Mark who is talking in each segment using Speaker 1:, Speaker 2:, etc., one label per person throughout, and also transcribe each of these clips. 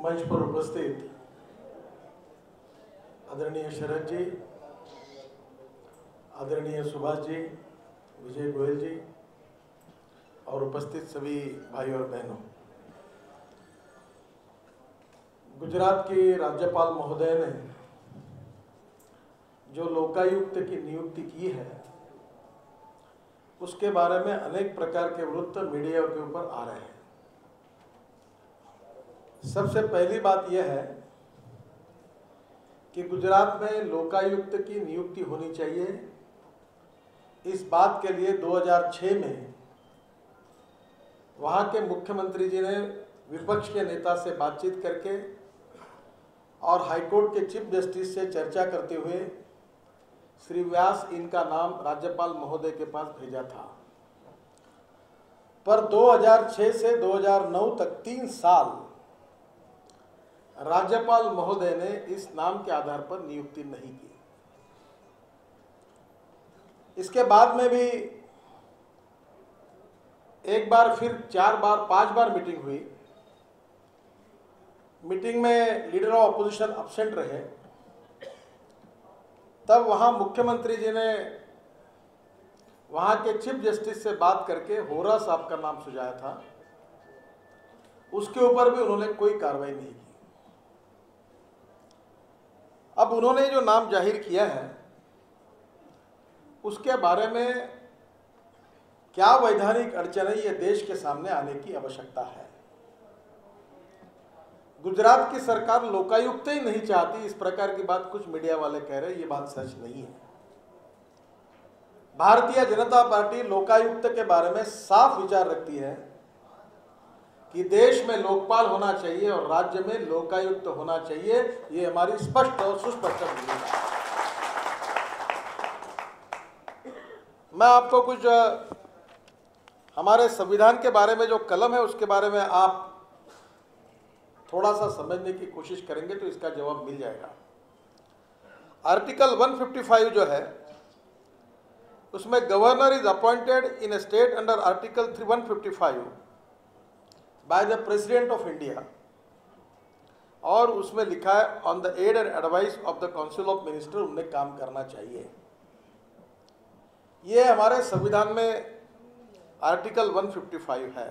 Speaker 1: मंच पर उपस्थित आदरणीय शरद जी, आदरणीय सुभाष जी, विजय गोयल जी और उपस्थित सभी भाई और बहनों, गुजरात के राज्यपाल महोदय ने जो लोकायुक्त की नियुक्ति की है उसके बारे में अनेक प्रकार के वृत्त मीडिया के ऊपर आ रहे हैं। सबसे पहली बात यह है कि गुजरात में लोकायुक्त की नियुक्ति होनी चाहिए। इस बात के लिए 2006 में वहाँ के मुख्यमंत्री जी ने विपक्ष के नेता से बातचीत करके और हाईकोर्ट के चीफ जस्टिस से चर्चा करते हुए श्री व्यास इनका नाम राज्यपाल महोदय के पास भेजा था। पर 2006 से 2009 तक 3 साल राज्यपाल महोदय ने इस नाम के आधार पर नियुक्ति नहीं की। इसके बाद में भी एक बार, फिर 4 बार, 5 बार मीटिंग हुई। मीटिंग में लीडर ऑफ अपोजिशन एब्सेंट रहे। तब वहां मुख्यमंत्री जी ने वहां के चीफ जस्टिस से बात करके होरा साहब का नाम सुझाया था। उसके ऊपर भी उन्होंने कोई कार्रवाई नहीं की। अब उन्होंने जो नाम जाहिर किया है उसके बारे में क्या वैधानिक अड़चन है, ये देश के सामने आने की आवश्यकता है। गुजरात की सरकार लोकायुक्त ही नहीं चाहती, इस प्रकार की बात कुछ मीडिया वाले कह रहे हैं, ये बात सच नहीं है। भारतीय जनता पार्टी लोकायुक्त के बारे में साफ विचार रखती है कि देश में लोकपाल होना चाहिए और राज्य में लोकायुक्त होना चाहिए। ये हमारी स्पष्ट और सुस्पष्ट भूमिका है। मैं आपको कुछ हमारे संविधान के बारे में जो कलम है उसके बारे में आप थोड़ा सा समझने की कोशिश करेंगे तो इसका जवाब मिल जाएगा। आर्टिकल 155 जो है उसमें governor is appointed in a state under article 155 by the president of India, और उसमें लिखा है on the aid and advice of the council of minister उन्हें काम करना चाहिए। ये हमारे संविधान में आर्टिकल 155 है।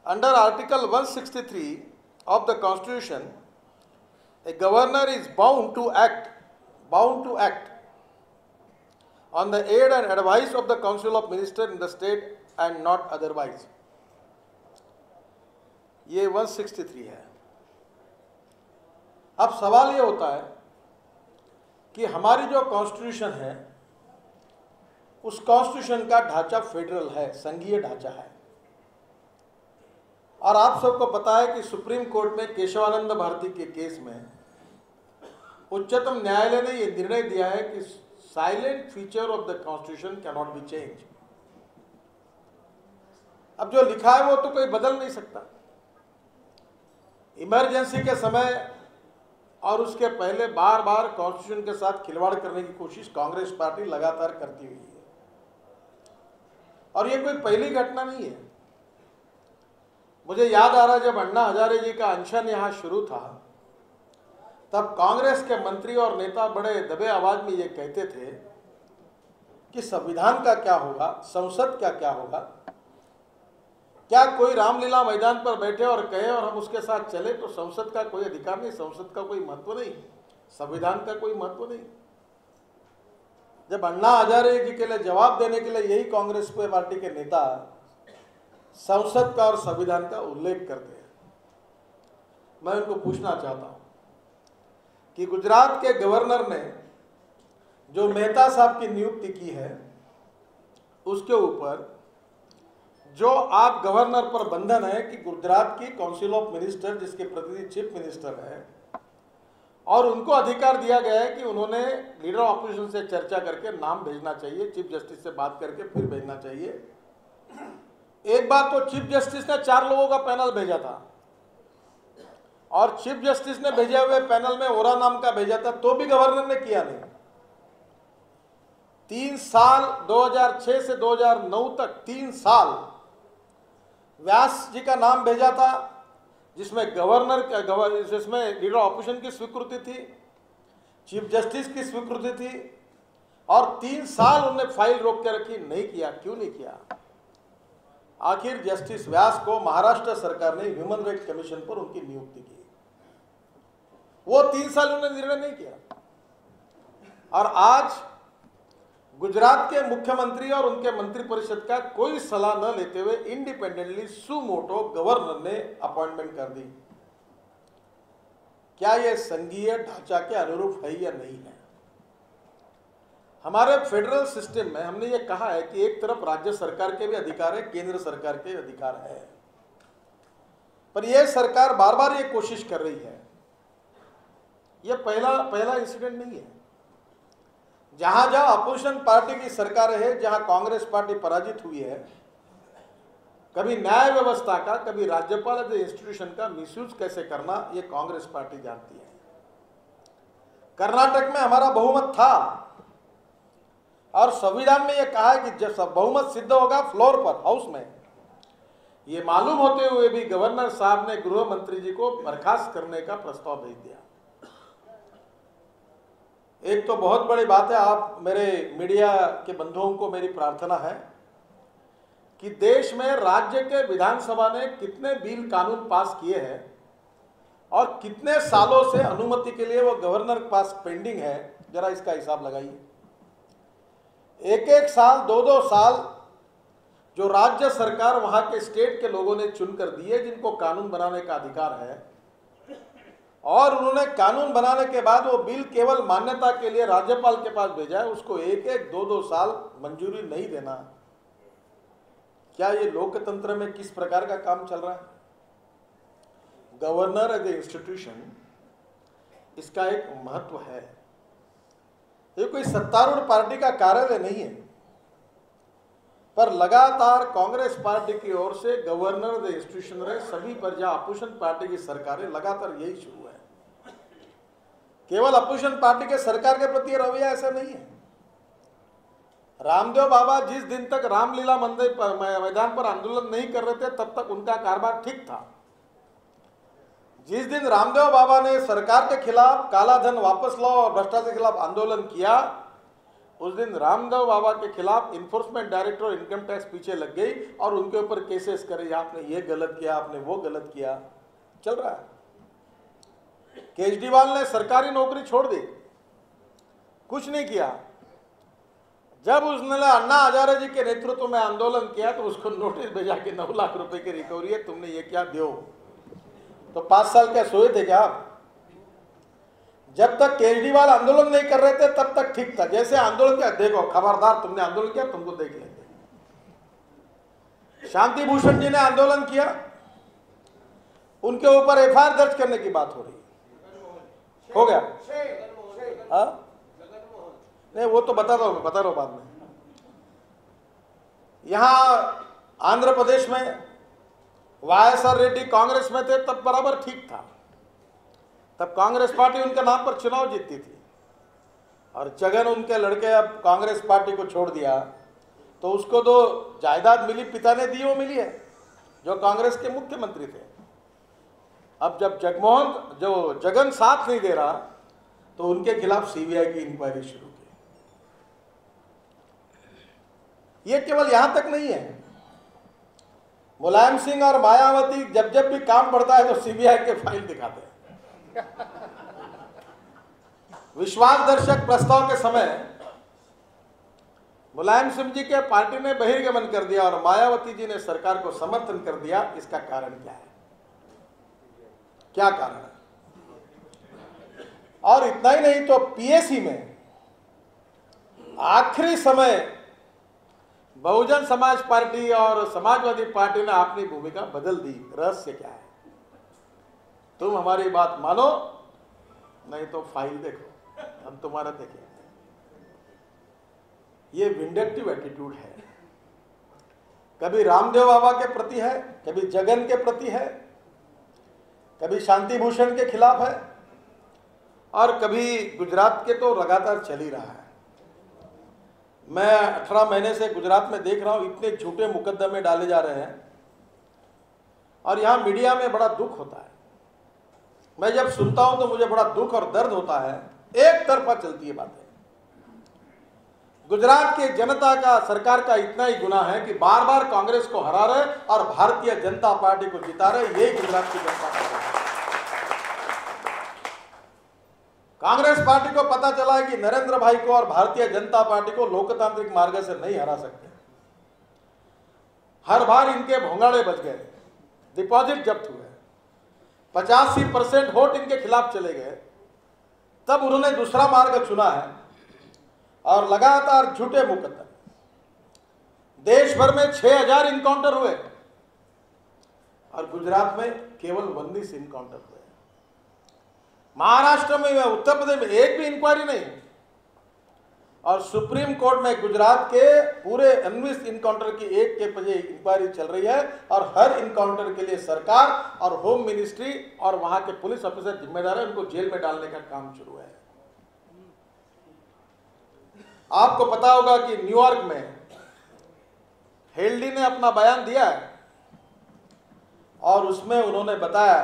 Speaker 1: Under article 163 of the constitution, a governor is bound to act on the aid and advice of the council of ministers in the state and not otherwise. ये 163 है। अब सवाल ये होता है कि हमारी जो कॉन्स्टिट्यूशन है उस कॉन्स्टिट्यूशन का ढांचा फेडरल है, संघीय ढांचा है। और आप सबको पता है कि सुप्रीम कोर्ट में केशवानंद भारती के केस में उच्चतम न्यायालय ने यह निर्णय दिया है कि silent feature of the constitution can not be change. अब जो लिखा है वो तो कोई बदल नहीं सकता। इमरजेंसी के समय और उसके पहले बार बार कॉन्स्टिट्यूशन के साथ खिलवाड़ करने की कोशिश कांग्रेस पार्टी लगातार करती हुई है, और ये कोई पहली घटना नहीं है। मुझे याद आ रहा है जब अन्ना हजारे जी का अनशन यहाँ शुरू था तब कांग्रेस के मंत्री और नेता बड़े दबे आवाज में ये कहते थे कि संविधान का क्या होगा, संसद का क्या होगा। क्या कोई रामलीला मैदान पर बैठे और कहे और हम उसके साथ चले तो संसद का कोई अधिकार नहीं, संसद का कोई महत्व नहीं, संविधान का कोई महत्व नहीं। जब अन्ना हजारे जी के लिए जवाब देने के लिए यही कांग्रेस पार्टी के नेता संसद का और संविधान का उल्लेख करते हैं, मैं उनको पूछना चाहता हूं कि गुजरात के गवर्नर ने जो मेहता साहब की नियुक्ति की है उसके ऊपर जो आप गवर्नर पर बंधन है कि गुजरात की काउंसिल ऑफ मिनिस्टर जिसके प्रतिनिधि चीफ मिनिस्टर है, और उनको अधिकार दिया गया है कि उन्होंने लीडर ऑफ अपोजिशन से चर्चा करके नाम भेजना चाहिए, चीफ जस्टिस से बात करके फिर भेजना चाहिए। एक बार तो चीफ जस्टिस ने 4 लोगों का पैनल भेजा था और चीफ जस्टिस ने भेजे हुए पैनल में ओरा नाम का भेजा था, तो भी गवर्नर ने किया नहीं। 3 साल 2006 से 2009 तक 3 साल व्यास जी का नाम भेजा था, जिसमें जिसमें लीडर ऑपोजिशन की स्वीकृति थी, चीफ जस्टिस की स्वीकृति थी, और 3 साल उन्होंने फाइल रोक के रखी। नहीं किया, क्यों नहीं किया? आखिर जस्टिस व्यास को महाराष्ट्र सरकार ने ह्यूमन राइट्स कमीशन पर उनकी नियुक्ति की। वो 3 साल उन्होंने निर्णय नहीं किया। और आज गुजरात के मुख्यमंत्री और उनके मंत्रिपरिषद का कोई सलाह न लेते हुए इंडिपेंडेंटली सुमोटो गवर्नर ने अपॉइंटमेंट कर दी। क्या यह संघीय ढांचा के अनुरूप है या नहीं है? हमारे फेडरल सिस्टम में हमने ये कहा है कि एक तरफ राज्य सरकार के भी अधिकार है, केंद्र सरकार के अधिकार है, पर यह सरकार बार बार ये कोशिश कर रही है। यह पहला इंसिडेंट नहीं है। जहां जहां अपोजिशन पार्टी की सरकार है, जहां कांग्रेस पार्टी पराजित हुई है, कभी न्याय व्यवस्था का, कभी राज्यपाल इंस्टीट्यूशन का मिसयूज कैसे करना, यह कांग्रेस पार्टी जानती है। कर्नाटक में हमारा बहुमत था और संविधान में यह कहा है कि जब बहुमत सिद्ध होगा फ्लोर पर, हाउस में, ये मालूम होते हुए भी गवर्नर साहब ने गृह मंत्री जी को बर्खास्त करने का प्रस्ताव भेज दिया। एक तो बहुत बड़ी बात है, आप मेरे मीडिया के बंधुओं को मेरी प्रार्थना है कि देश में राज्य के विधानसभा ने कितने बिल कानून पास किए हैं और कितने सालों से अनुमति के लिए वो गवर्नर के पास पेंडिंग है, जरा इसका हिसाब लगाइए। एक एक साल, 2-2 साल जो राज्य सरकार वहां के स्टेट के लोगों ने चुनकर दिए, जिनको कानून बनाने का अधिकार है, और उन्होंने कानून बनाने के बाद वो बिल केवल मान्यता के लिए राज्यपाल के पास भेजा है, उसको एक 2-2 साल मंजूरी नहीं देना। क्या ये लोकतंत्र में किस प्रकार का काम चल रहा है? गवर्नर एज ए इंस्टीट्यूशन, इसका एक महत्व है। ये कोई सत्तारूढ़ पार्टी का कार्यालय नहीं है, पर लगातार कांग्रेस पार्टी की ओर से गवर्नर द इंस्टीट्यूशन रहे, सभी पर जहां अपोजिशन पार्टी की सरकारें, लगातार यही शुरू है। केवल अपोजिशन पार्टी के सरकार के प्रति रवैया ऐसा नहीं है। रामदेव बाबा जिस दिन तक रामलीला मंदिर मैदान पर आंदोलन नहीं कर रहे थे, तब तक उनका कारोबार ठीक था। जिस दिन रामदेव बाबा ने सरकार के खिलाफ काला धन वापस लाओ और भ्रष्टाचार के खिलाफ आंदोलन किया, उस दिन रामदेव बाबा के खिलाफ इन्फोर्समेंट डायरेक्टर और इनकम टैक्स पीछे लग गई और उनके ऊपर केसेस करे, आपने ये गलत किया, आपने वो गलत किया, चल रहा है। केजरीवाल ने सरकारी नौकरी छोड़ दी, कुछ नहीं किया। जब उसने अन्ना हजारे जी के नेतृत्व में आंदोलन किया तो उसको नोटिस भेजा कि 9 लाख रुपए की रिकवरी है, तुमने ये क्या दियो? तो 5 साल क्या सोए थे क्या आप? जब तक केजरीवाल आंदोलन नहीं कर रहे थे तब तक ठीक था। जैसे आंदोलन किया, देखो खबरदार, तुमने आंदोलन किया, तुमको देख लेंगे। शांति भूषण जी ने आंदोलन किया, उनके ऊपर एफआईआर दर्ज करने की बात हो रही है। हो गया? हाँ, नहीं वो तो बता रहा हूं बाद में। यहां आंध्र प्रदेश में वाईएसआर रेड्डी कांग्रेस में थे, तब बराबर ठीक था। तब कांग्रेस पार्टी उनके नाम पर चुनाव जीतती थी, और जगन उनके लड़के अब कांग्रेस पार्टी को छोड़ दिया तो उसको तो जायदाद मिली, पिता ने दी, वो मिली है, जो कांग्रेस के मुख्यमंत्री थे। अब जब जगन साथ नहीं दे रहा तो उनके खिलाफ सीबीआई की इंक्वायरी शुरू की। ये केवल यहां तक नहीं है, मुलायम सिंह और मायावती जब भी काम पड़ता है तो सीबीआई के फाइल दिखाते हैं। विश्वासदर्शक प्रस्ताव के समय मुलायम सिंह जी के पार्टी ने बहिर्गमन कर दिया और मायावती जी ने सरकार को समर्थन कर दिया। इसका कारण क्या है? क्या कारण है? और इतना ही नहीं तो पीएसी में आखिरी समय बहुजन समाज पार्टी और समाजवादी पार्टी ने अपनी भूमिका बदल दी। रहस्य क्या है? तुम हमारी बात मानो, नहीं तो फाइल देखो, हम तुम्हारा देखेंगे। ये विंडेक्टिव एटीट्यूड है। कभी रामदेव बाबा के प्रति है, कभी जगन के प्रति है, कभी शांति भूषण के खिलाफ है, और कभी गुजरात के तो लगातार चल ही रहा है। मैं 18 महीने से गुजरात में देख रहा हूं, इतने झूठे मुकदमे डाले जा रहे हैं। और यहाँ मीडिया में बड़ा दुख होता है। मैं जब सुनता हूं तो मुझे बड़ा दुख और दर्द होता है। एक तरफा चलती है बातें। गुजरात की जनता का, सरकार का इतना ही गुनाह है कि बार बार कांग्रेस को हरा रहे और भारतीय जनता पार्टी को जिता रहे। यही गुजरात की जनता का है। कांग्रेस पार्टी को पता चला है कि नरेंद्र भाई को और भारतीय जनता पार्टी को लोकतांत्रिक मार्ग से नहीं हरा सकते। हर बार इनके भोंगाड़े बच गए, डिपॉजिट जब्त हुए, 85% वोट इनके खिलाफ चले गए। तब उन्होंने दूसरा मार्ग चुना है और लगातार झूठे मुकदमे। देश भर में 6000 इनकाउंटर हुए और गुजरात में केवल 19 इनकाउंटर हुए। महाराष्ट्र में व उत्तर प्रदेश में एक भी इंक्वायरी नहीं। और सुप्रीम कोर्ट में गुजरात के पूरे 19 इनकाउंटर की एक के पीछे इंक्वायरी चल रही है और हर इनकाउंटर के लिए सरकार और होम मिनिस्ट्री और वहां के पुलिस ऑफिसर जिम्मेदार है। उनको जेल में डालने का काम शुरू है। आपको पता होगा कि न्यूयॉर्क में हेल्डी ने अपना बयान दिया है और उसमें उन्होंने बताया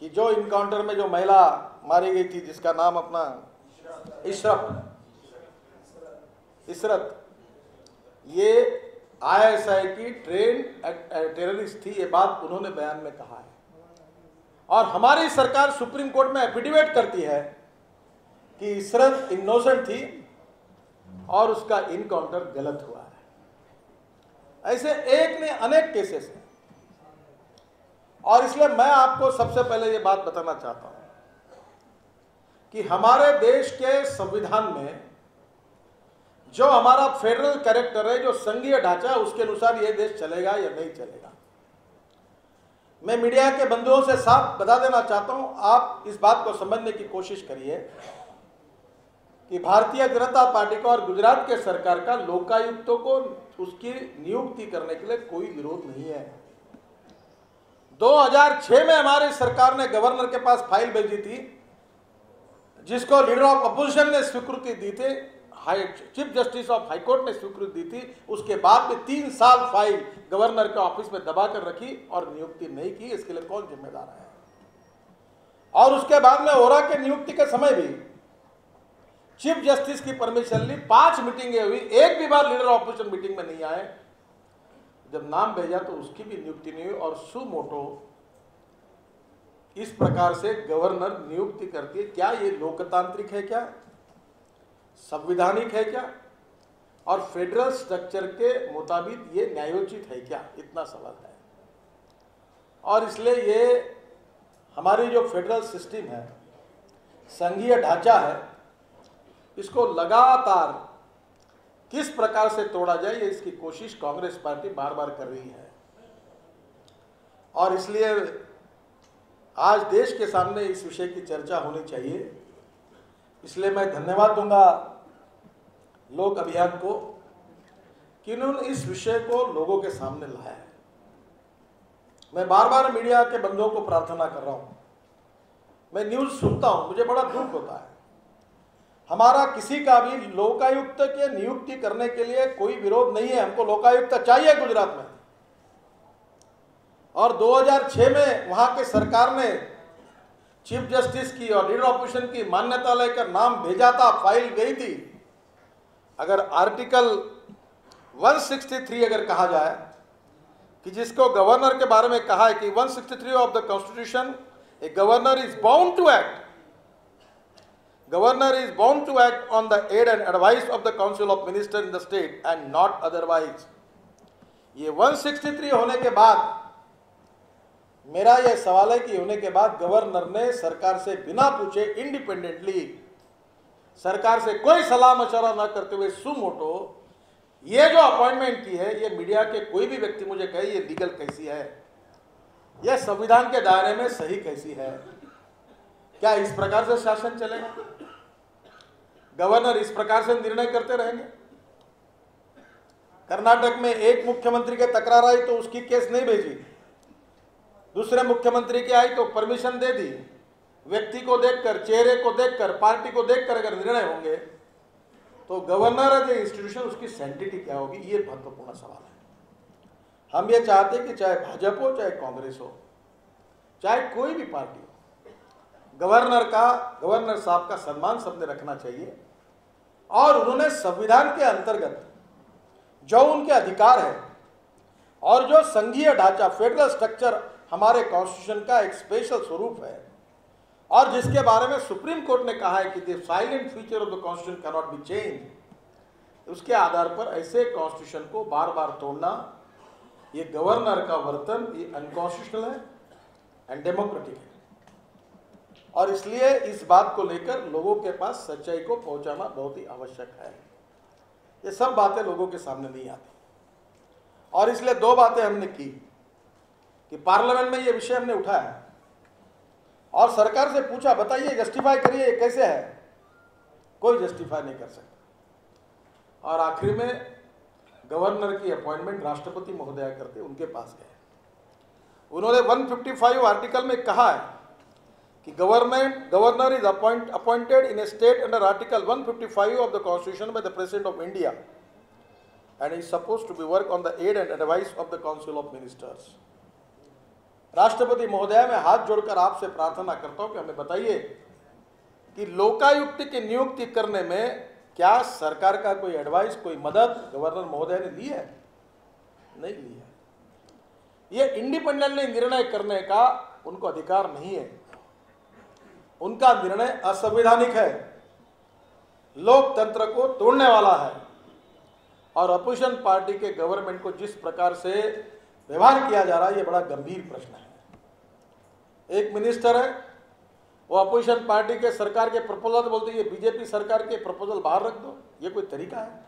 Speaker 1: कि जो इनकाउंटर में जो महिला मारी गई थी, जिसका नाम अपना इशरत, ये ISI की ट्रेन टेररिस्ट थी। ये बात उन्होंने बयान में कहा है। और हमारी सरकार सुप्रीम कोर्ट में एफिडेविट करती है कि इशरत इनोसेंट थी और उसका इनकाउंटर गलत हुआ है। ऐसे एक ने अनेक केसेस हैं। और इसलिए मैं आपको सबसे पहले ये बात बताना चाहता हूं कि हमारे देश के संविधान में जो हमारा फेडरल कैरेक्टर है, जो संघीय ढांचा है, उसके अनुसार ये देश चलेगा या नहीं चलेगा। मैं मीडिया के बंधुओं से साफ बता देना चाहता हूं, आप इस बात को समझने की कोशिश करिए कि भारतीय जनता पार्टी का और गुजरात के सरकार का लोकायुक्तों को उसकी नियुक्ति करने के लिए कोई विरोध नहीं है। 2006 में हमारी सरकार ने गवर्नर के पास फाइल भेजी थी, जिसको लीडर ऑफ अपोजिशन ने स्वीकृति दी थी, chief justice of high court ने स्वीकृति दी थी। उसके बाद में 3 साल फाइल गवर्नर के ऑफिस में दबा कर रखी और नियुक्ति नहीं की। इसके लिए कौन जिम्मेदार है? और उसके बाद में ओरा के नियुक्ति के समय भी चीफ जस्टिस की परमिशन ली, 5 मीटिंगें हुई, एक भी बार लीडर ऑफ अपोजिशन मीटिंग में नहीं आए। जब नाम भेजा तो उसकी भी नियुक्ति नहीं हुई। और सुमोटो इस प्रकार से गवर्नर नियुक्ति करती है। क्या ये लोकतांत्रिक है? क्या संवैधानिक है? क्या और फेडरल स्ट्रक्चर के मुताबिक ये न्यायोचित है क्या? इतना सवाल है। और इसलिए ये हमारी जो फेडरल सिस्टम है, संघीय ढांचा है, इसको लगातार किस प्रकार से तोड़ा जाए, ये इसकी कोशिश कांग्रेस पार्टी बार बार कर रही है। और इसलिए आज देश के सामने इस विषय की चर्चा होनी चाहिए। इसलिए मैं धन्यवाद दूंगा लोक अभियान को कि उन्होंने इस विषय को लोगों के सामने लाया है। मैं बार बार मीडिया के बंधुओं को प्रार्थना कर रहा हूं। मैं न्यूज़ सुनता हूं, मुझे बड़ा दुख होता है। हमारा किसी का भी लोकायुक्त के नियुक्ति करने के लिए कोई विरोध नहीं है। हमको लोकायुक्त चाहिए गुजरात में। और 2006 में वहां के सरकार ने चीफ जस्टिस की और लीडर ऑपोजिशन की मान्यता लेकर नाम भेजा था, फाइल गई थी। अगर आर्टिकल 163 अगर कहा जाए कि जिसको गवर्नर के बारे में कहा है कि 163 of the constitution, a governor is bound to act, Governor is bound to act on the aid and advice of the Council of Ministers in the state and not otherwise. ये 163 होने के बाद मेरा यह सवाल है कि होने के बाद गवर्नर ने सरकार से बिना पूछे इंडिपेंडेंटली, सरकार से कोई सलाह मशवरा न करते हुए सुमोटो ये जो अपॉइंटमेंट की है, ये मीडिया के कोई भी व्यक्ति मुझे कहे ये लीगल कैसी है, यह संविधान के दायरे में सही कैसी है? क्या इस प्रकार से शासन चलेगा? गवर्नर इस प्रकार से निर्णय करते रहेंगे? कर्नाटक में एक मुख्यमंत्री के तकरार आई तो उसकी केस नहीं भेजी, दूसरे मुख्यमंत्री की आई तो परमिशन दे दी। व्यक्ति को देखकर, चेहरे को देखकर, पार्टी को देखकर अगर निर्णय होंगे तो गवर्नर एज ए इंस्टीट्यूशन उसकी सैंक्टिटी क्या होगी? ये महत्वपूर्ण सवाल है। हम ये चाहते कि चाहे भाजपा हो, चाहे कांग्रेस हो, चाहे कोई भी पार्टी हो, गवर्नर साहब का सम्मान सबने रखना चाहिए। और उन्होंने संविधान के अंतर्गत जो उनके अधिकार है और जो संघीय ढांचा फेडरल स्ट्रक्चर हमारे कॉन्स्टिट्यूशन का एक स्पेशल स्वरूप है और जिसके बारे में सुप्रीम कोर्ट ने कहा है कि the silent feature of the constitution can not be change, उसके आधार पर ऐसे कॉन्स्टिट्यूशन को बार बार तोड़ना, ये गवर्नर का वर्तन ये अनकॉन्स्टिट्यूशनल है, अनडेमोक्रेटिक है। और इसलिए इस बात को लेकर लोगों के पास सच्चाई को पहुंचाना बहुत ही आवश्यक है। ये सब बातें लोगों के सामने नहीं आती और इसलिए दो बातें हमने की कि पार्लियामेंट में ये विषय हमने उठाया और सरकार से पूछा, बताइए, जस्टिफाई करिए, कैसे है। कोई जस्टिफाई नहीं कर सकता। और आखिर में गवर्नर की अपॉइंटमेंट राष्ट्रपति महोदय करते उनके पास गए। उन्होंने 155 आर्टिकल में कहा है कि governor is appointed in a state under article 155 of the constitution by the president of India and is supposed to be work on the aid and advice of the council of ministers. राष्ट्रपति महोदय, मैं हाथ जोड़कर आपसे प्रार्थना करता हूं कि हमें बताइए कि लोकायुक्त की नियुक्ति करने में क्या सरकार का कोई एडवाइस, कोई मदद गवर्नर महोदय ने ली है? नहीं ली है। ये इंडिपेंडेंटली निर्णय करने का उनको अधिकार नहीं है। उनका निर्णय असंवैधानिक है, लोकतंत्र को तोड़ने वाला है और अपोजिशन पार्टी के गवर्नमेंट को जिस प्रकार से व्यवहार किया जा रहा है, ये बड़ा गंभीर प्रश्न है। एक मिनिस्टर है, वो अपोजिशन पार्टी के सरकार के प्रपोजल बोलते हैं, ये बीजेपी सरकार के प्रपोजल बाहर रख दो। ये कोई तरीका है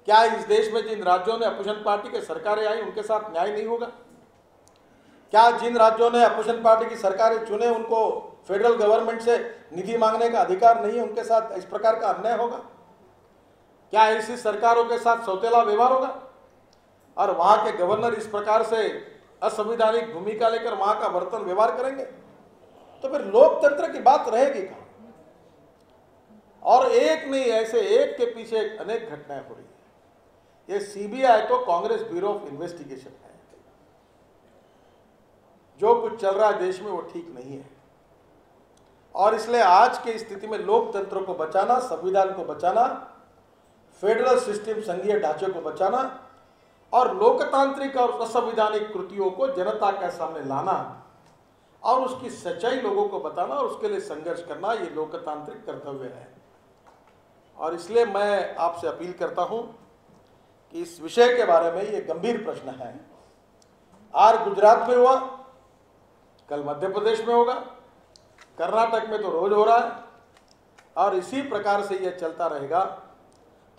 Speaker 1: क्या? इस देश में जिन राज्यों ने अपोजिशन पार्टी के सरकारें आई उनके साथ न्याय नहीं होगा क्या? जिन राज्यों ने अपोजिशन पार्टी की सरकारें चुने उनको फेडरल गवर्नमेंट से निधि मांगने का अधिकार नहीं है, उनके साथ इस प्रकार का अन्याय होगा क्या? ऐसी सरकारों के साथ सौतेला व्यवहार होगा और वहां के गवर्नर इस प्रकार से असंवैधानिक भूमिका लेकर वहां का वर्तन व्यवहार करेंगे तो फिर लोकतंत्र की बात रहेगी कहां? और एक नहीं, ऐसे एक के पीछे अनेक घटनाएं हो रही है। ये सीबीआई तो कांग्रेस ब्यूरो ऑफ इन्वेस्टिगेशन है। जो कुछ चल रहा है देश में वो ठीक नहीं है और इसलिए आज की स्थिति में लोकतंत्र को बचाना, संविधान को बचाना, फेडरल सिस्टम संघीय ढांचे को बचाना और लोकतांत्रिक और असंवैधानिक कृतियों को जनता के सामने लाना और उसकी सच्चाई लोगों को बताना और उसके लिए संघर्ष करना, ये लोकतांत्रिक कर्तव्य है। और इसलिए मैं आपसे अपील करता हूं कि इस विषय के बारे में ये गंभीर प्रश्न है। आज गुजरात में हुआ, कल मध्य प्रदेश में होगा, कर्नाटक में तो रोज हो रहा है और इसी प्रकार से ये चलता रहेगा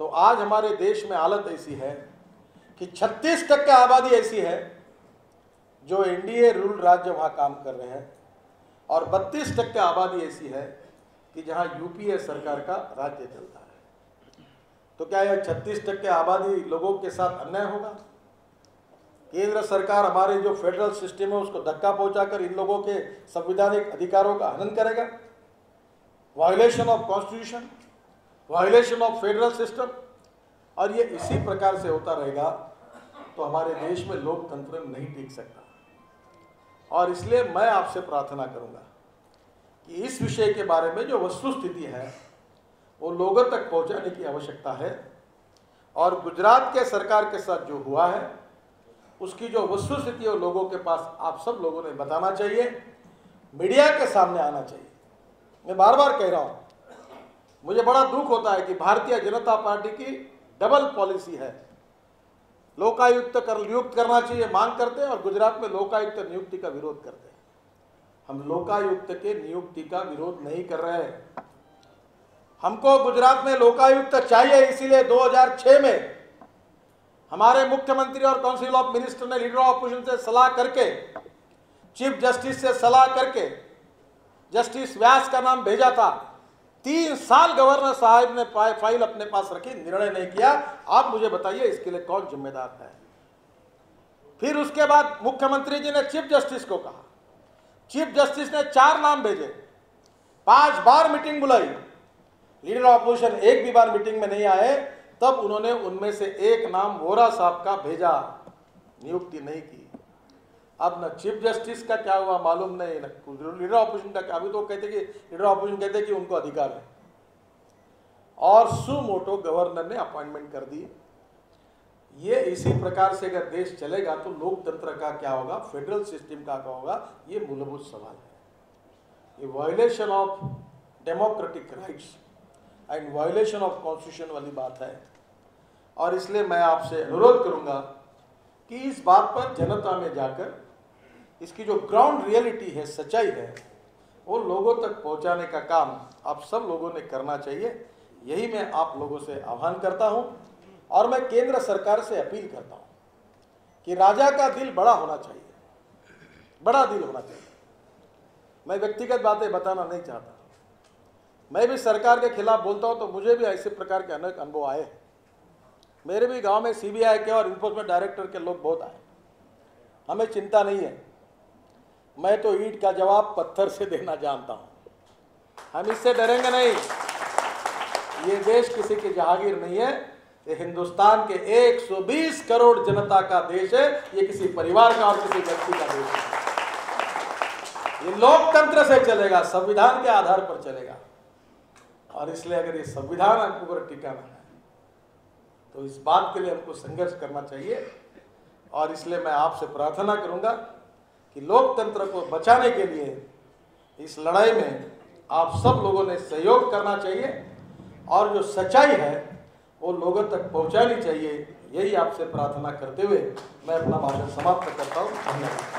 Speaker 1: तो आज हमारे देश में हालत ऐसी है कि 36% आबादी ऐसी है जो एनडीए रूल राज्य वहाँ काम कर रहे हैं और 32% आबादी ऐसी है कि जहाँ यूपीए सरकार का राज्य चलता है। तो क्या यह 36% आबादी लोगों के साथ अन्याय होगा? केंद्र सरकार हमारे जो फेडरल सिस्टम है उसको धक्का पहुंचाकर इन लोगों के संवैधानिक अधिकारों का हनन करेगा? Violation of constitution, violation of federal system. और ये इसी प्रकार से होता रहेगा तो हमारे देश में लोकतंत्र नहीं टिक सकता। और इसलिए मैं आपसे प्रार्थना करूंगा कि इस विषय के बारे में जो वस्तुस्थिति है वो लोगों तक पहुंचाने की आवश्यकता है और गुजरात के सरकार के साथ जो हुआ है उसकी जो वस्तुस्थिति है लोगों के पास आप सब लोगों ने बताना चाहिए, मीडिया के सामने आना चाहिए। मैं बार बार कह रहा हूं, मुझे बड़ा दुख होता है कि भारतीय जनता पार्टी की डबल पॉलिसी है। लोकायुक्त नियुक्त करना चाहिए मांग करते हैं और गुजरात में लोकायुक्त नियुक्ति का विरोध करते हैं। हम लोकायुक्त के नियुक्ति का विरोध नहीं कर रहे हैं। हमको गुजरात में लोकायुक्त चाहिए, इसीलिए 2006 में हमारे मुख्यमंत्री और काउंसिल ऑफ मिनिस्टर ने लीडर ऑफ अपोजिशन से सलाह करके, चीफ जस्टिस से सलाह करके जस्टिस व्यास का नाम भेजा था। 3 साल गवर्नर साहब ने फाइल अपने पास रखी, निर्णय नहीं किया। आप मुझे बताइए इसके लिए कौन जिम्मेदार है? फिर उसके बाद मुख्यमंत्री जी ने चीफ जस्टिस को कहा, चीफ जस्टिस ने 4 नाम भेजे, 5 बार मीटिंग बुलाई, लीडर ऑफ अपोजिशन एक भी बार मीटिंग में नहीं आए। तब उन्होंने उनमें से एक नाम वोरा साहब का भेजा नियुक्ति नहीं की। अब न चीफ जस्टिस का क्या हुआ मालूम नहीं, न लीडर ऑपोजिशन का क्या। अभी तो कहते कि लीडर ऑपोजिशन कहते कि उनको अधिकार है, और सुमोटो गवर्नर ने अपॉइंटमेंट कर दी। ये इसी प्रकार से अगर देश चलेगा तो लोकतंत्र का क्या होगा, फेडरल सिस्टम का क्या होगा, ये मूलभूत सवाल है। ये violation of democratic rights and violation of constitution वाली बात है। और इसलिए मैं आपसे अनुरोध करूंगा कि इस बात पर जनता में जाकर इसकी जो ग्राउंड रियलिटी है, सच्चाई है, वो लोगों तक पहुंचाने का काम आप सब लोगों ने करना चाहिए। यही मैं आप लोगों से आह्वान करता हूं, और मैं केंद्र सरकार से अपील करता हूं कि राजा का दिल बड़ा होना चाहिए, बड़ा दिल होना चाहिए। मैं व्यक्तिगत बातें बताना नहीं चाहता, मैं भी सरकार के खिलाफ बोलता हूं तो मुझे भी ऐसे प्रकार के अनेक अनुभव आए। मेरे भी गांव में सीबीआई के और इन्फोर्समेंट डायरेक्टर के लोग बहुत आए। हमें चिंता नहीं है, मैं तो ईंट का जवाब पत्थर से देना जानता हूं, हम इससे डरेंगे नहीं। ये देश किसी की जहागीर नहीं है, ये हिंदुस्तान के 120 करोड़ जनता का देश है। ये किसी परिवार का और किसी व्यक्ति का देश है। ये लोकतंत्र से चलेगा, संविधान के आधार पर चलेगा, और इसलिए अगर ये संविधान हमको पर टिकाना है तो इस बात के लिए हमको संघर्ष करना चाहिए। और इसलिए मैं आपसे प्रार्थना करूंगा कि लोकतंत्र को बचाने के लिए इस लड़ाई में आप सब लोगों ने सहयोग करना चाहिए, और जो सच्चाई है वो लोगों तक पहुंचानी चाहिए। यही आपसे प्रार्थना करते हुए मैं अपना भाषण समाप्त करता हूँ। धन्यवाद।